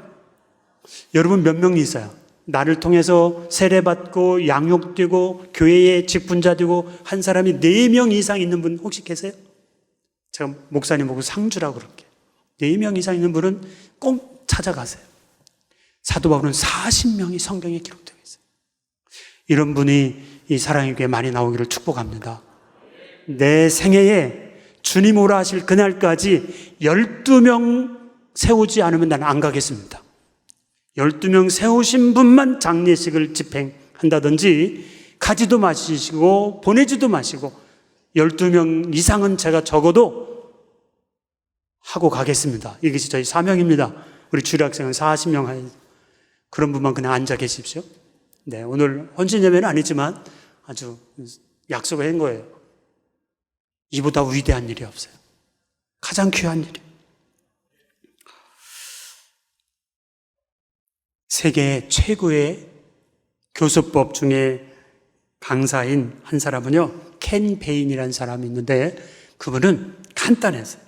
여러분 몇 명이 있어요? 나를 통해서 세례받고 양육되고 교회의 직분자 되고 한 사람이 4명 이상 있는 분 혹시 계세요? 제가 목사님 보고 상주라고 그럴게요. 4명 이상 있는 분은 꼭 찾아가세요. 사도 바울은 40명이 성경에 기록되어 있어요. 이런 분이 이 사랑의 교회에 많이 나오기를 축복합니다. 내 생애에 주님 오라 하실 그날까지 12명 세우지 않으면 나는 안 가겠습니다. 12명 세우신 분만 장례식을 집행한다든지 가지도 마시고 보내지도 마시고 12명 이상은 제가 적어도 하고 가겠습니다. 이것이 저희 사명입니다. 우리 주일학생은 40명 하여 그런 분만 그냥 앉아 계십시오. 네, 오늘 헌신 예배는 아니지만 아주 약속을 한 거예요. 이보다 위대한 일이 없어요. 가장 귀한 일이. 세계 최고의 교수법 중에 강사인 한 사람은요, 켄 베인이라는 사람이 있는데 그분은 간단했어요.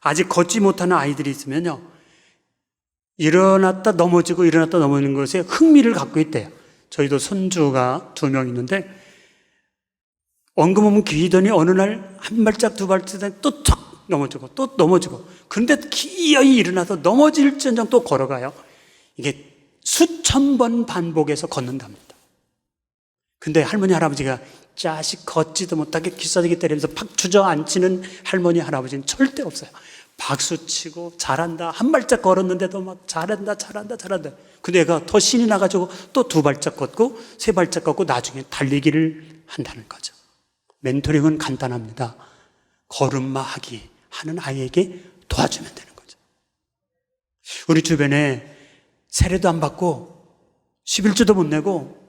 아직 걷지 못하는 아이들이 있으면요, 일어났다 넘어지고 일어났다 넘어지는 것에 흥미를 갖고 있대요. 저희도 손주가 2명 있는데 엉금엉금 기더니 어느 날 한 발짝 두 발짝 또 척 넘어지고 또 넘어지고, 그런데 기어이 일어나서 넘어질지언정 또 걸어가요. 이게 수천 번 반복해서 걷는답니다. 근데 할머니 할아버지가 자식 걷지도 못하게 귀싸대기 때리면서 팍 주저앉히는 할머니 할아버지는 절대 없어요. 박수치고 잘한다, 한 발짝 걸었는데도 막 잘한다. 근데 얘가 더 신이 나가지고 또 2발짝 걷고 3발짝 걷고 나중에 달리기를 한다는 거죠. 멘토링은 간단합니다. 걸음마 하기 하는 아이에게 도와주면 되는 거죠. 우리 주변에 세례도 안 받고 11조도 못 내고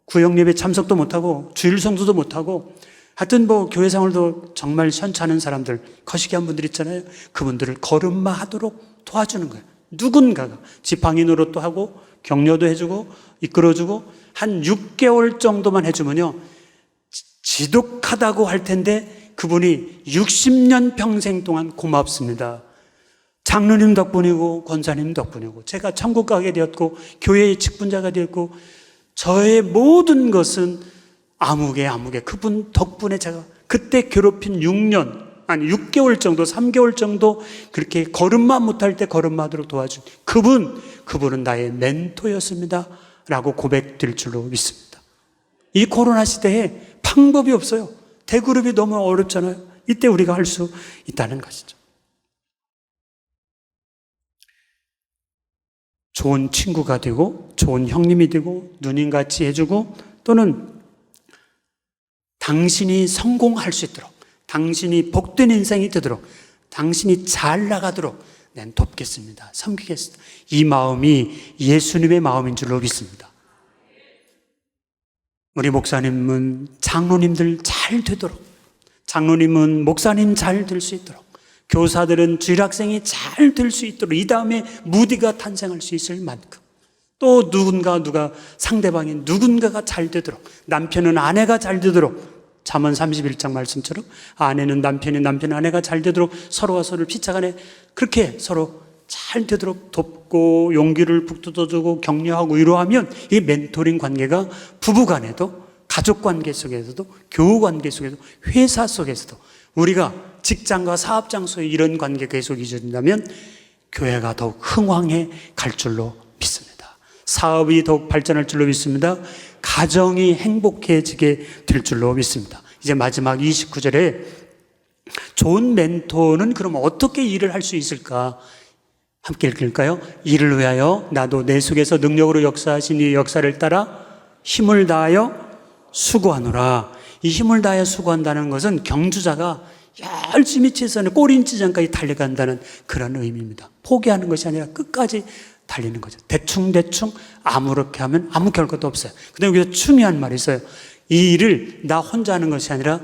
구역예배 참석도 못하고 주일 성수도 못하고 하여튼 교회 생활도 정말 현찮은 사람들, 거시기한 분들 있잖아요. 그분들을 걸음마 하도록 도와주는 거예요. 누군가가 지팡이 노릇도 하고 격려도 해주고 이끌어주고 한 6개월 정도만 해주면요, 지독하다고 할 텐데 그분이 60년 평생 동안 고맙습니다. 장로님 덕분이고 권사님 덕분이고 제가 천국 가게 되었고 교회의 직분자가 되었고 저의 모든 것은 아무개 그분 덕분에 제가 그때 괴롭힌 6개월 정도 3개월 정도 그렇게 걸음마 못할 때 걸음마하도록 도와준 그분은 나의 멘토였습니다 라고 고백될 줄로 믿습니다. 이 코로나 시대에 방법이 없어요. 대그룹이 너무 어렵잖아요. 이때 우리가 할 수 있다는 것이죠. 좋은 친구가 되고 좋은 형님이 되고 누님같이 해주고, 또는 당신이 성공할 수 있도록, 당신이 복된 인생이 되도록, 당신이 잘 나가도록 난 돕겠습니다. 섬기겠습니다. 이 마음이 예수님의 마음인 줄로 믿습니다. 우리 목사님은 장로님들 잘 되도록, 장로님은 목사님 잘 될 수 있도록, 교사들은 주일학생이 잘 될 수 있도록, 이 다음에 무디가 탄생할 수 있을 만큼, 또 누가 상대방이 누군가가 잘 되도록, 남편은 아내가 잘 되도록, 잠언 31장 말씀처럼 아내는 남편이 아내가 잘 되도록 서로가 서로를 피차간에 그렇게 서로 잘 되도록 돕고 용기를 북돋워주고 격려하고 위로하면, 이 멘토링 관계가 부부간에도, 가족관계 속에서도, 교우관계 속에서도, 회사 속에서도, 우리가 직장과 사업 장소에 이런 관계가 계속 이어진다면 교회가 더욱 흥왕해 갈 줄로 믿습니다. 사업이 더욱 발전할 줄로 믿습니다. 가정이 행복해지게 될 줄로 믿습니다. 이제 마지막 29절에 좋은 멘토는 그럼 어떻게 일을 할 수 있을까? 함께 읽을까요? 이를 위하여 나도 내 속에서 능력으로 역사하신 이 역사를 따라 힘을 다하여 수고하노라. 이 힘을 다하여 수고한다는 것은 경주자가 열심히 최선을 꼬린지장까지 달려간다는 그런 의미입니다. 포기하는 것이 아니라 끝까지 달리는 거죠. 대충 아무렇게 하면 아무 결과도 없어요. 근데 여기서 중요한 말이 있어요. 이 일을 나 혼자 하는 것이 아니라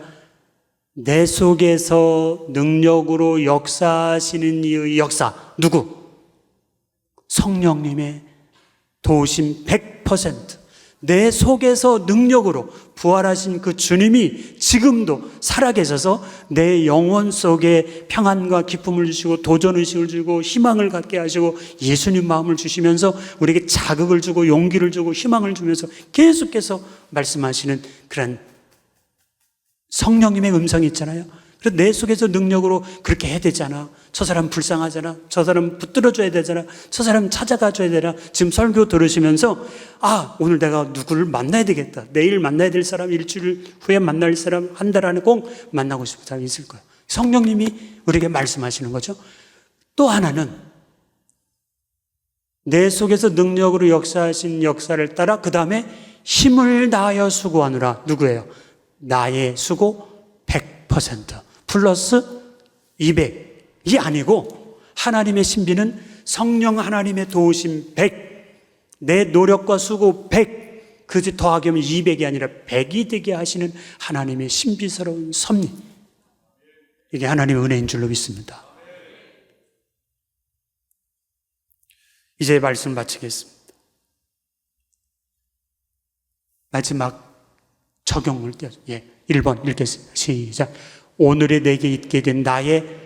내 속에서 능력으로 역사하시는 이의 역사, 누구? 성령님의 도우심 100%. 내 속에서 능력으로 부활하신 그 주님이 지금도 살아계셔서 내 영혼 속에 평안과 기쁨을 주시고 도전의식을 주고 희망을 갖게 하시고 예수님 마음을 주시면서 우리에게 자극을 주고 용기를 주고 희망을 주면서 계속해서 말씀하시는 그런 성령님의 음성이 있잖아요. 그래서 내 속에서 능력으로 그렇게 해야 되잖아. 저 사람 불쌍하잖아. 저 사람 붙들어줘야 되잖아. 저 사람 찾아가줘야 되나. 지금 설교 들으시면서 오늘 내가 누구를 만나야 되겠다. 내일 만나야 될 사람, 일주일 후에 만날 사람, 한 달 안에 꼭 만나고 싶은 사람이 있을 거예요. 성령님이 우리에게 말씀하시는 거죠. 또 하나는 내 속에서 능력으로 역사하신 역사를 따라 그 다음에 힘을 다하여 수고하느라. 누구예요? 나의 수고 100% 플러스 200이 아니고 하나님의 신비는 성령 하나님의 도우심 100, 내 노력과 수고 100, 그지 더하기 하면 200이 아니라 100이 되게 하시는 하나님의 신비스러운 섭리. 이게 하나님의 은혜인 줄로 믿습니다. 이제 말씀 마치겠습니다. 마지막 적용을 1번 읽겠습니다. 시작. 오늘에 내게 있게 된 나의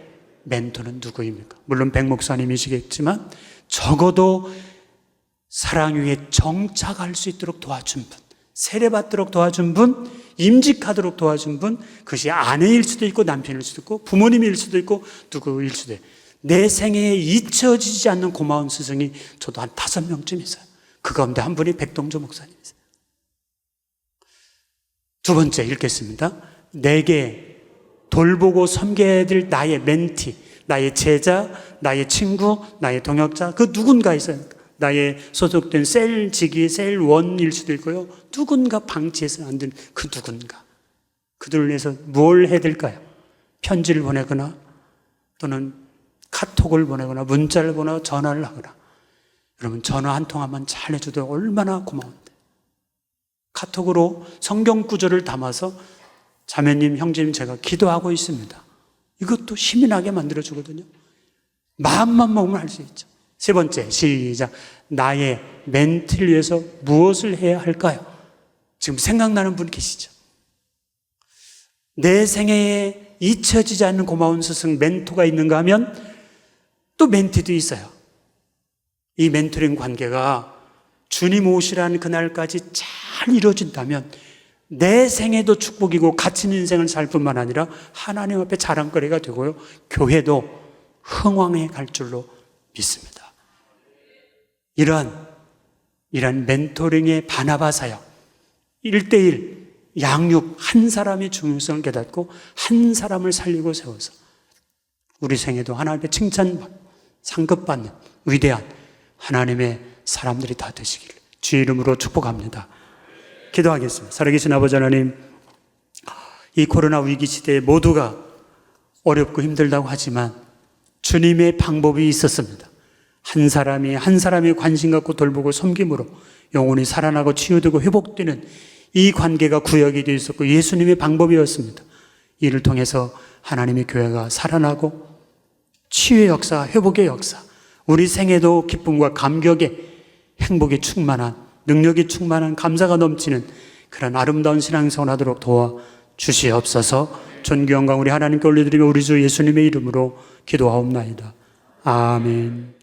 멘토는 누구입니까? 물론 백 목사님이시겠지만 적어도 사랑 위에 정착할 수 있도록 도와준 분, 세례받도록 도와준 분, 임직하도록 도와준 분, 그것이 아내일 수도 있고 남편일 수도 있고 부모님일 수도 있고 누구일 수도 있고 내 생애에 잊혀지지 않는 고마운 스승이 저도 한 5명쯤 있어요. 그 가운데 한 분이 백동조 목사님이세요. 두 번째 읽겠습니다. 내게 돌보고 섬겨야 될 나의 멘티, 나의 제자, 나의 친구, 나의 동역자, 그 누군가 있어요. 나의 소속된 셀직이 셀원일 수도 있고요. 누군가 방치해서는 안 되는 그 누군가. 그들을 위해서 뭘 해야 될까요? 편지를 보내거나 또는 카톡을 보내거나 문자를 보내거나 전화를 하거나. 여러분 전화 한 통화만 잘 해줘도 얼마나 고마운데. 카톡으로 성경 구절을 담아서 자매님, 형제님 제가 기도하고 있습니다. 이것도 힘이 나게 만들어주거든요. 마음만 먹으면 할 수 있죠. 세 번째, 시작. 나의 멘트를 위해서 무엇을 해야 할까요? 지금 생각나는 분 계시죠? 내 생애에 잊혀지지 않는 고마운 스승 멘토가 있는가 하면 또 멘티도 있어요. 이 멘토링 관계가 주님 오시라는 그날까지 잘 이루어진다면 내 생애도 축복이고 갇힌 인생을 살 뿐만 아니라 하나님 앞에 자랑거리가 되고요. 교회도 흥왕해 갈 줄로 믿습니다. 이러한 멘토링의 바나바 사역, 1대1 양육 한 사람의 중요성을 깨닫고 한 사람을 살리고 세워서 우리 생애도 하나님의 칭찬받고 상급받는 위대한 하나님의 사람들이 다 되시길 주의 이름으로 축복합니다. 기도하겠습니다. 살아계신 아버지 하나님, 이 코로나 위기 시대에 모두가 어렵고 힘들다고 하지만 주님의 방법이 있었습니다. 한 사람이 관심 갖고 돌보고 섬김으로 영혼이 살아나고 치유되고 회복되는 이 관계가 구역이 되어 있었고 예수님의 방법이었습니다. 이를 통해서 하나님의 교회가 살아나고 치유의 역사, 회복의 역사, 우리 생애도 기쁨과 감격의 행복이 충만한, 능력이 충만한, 감사가 넘치는 그런 아름다운 신앙생활 하도록 도와주시옵소서. 존귀 영광 우리 하나님께 올려드리며 우리 주 예수님의 이름으로 기도하옵나이다. 아멘.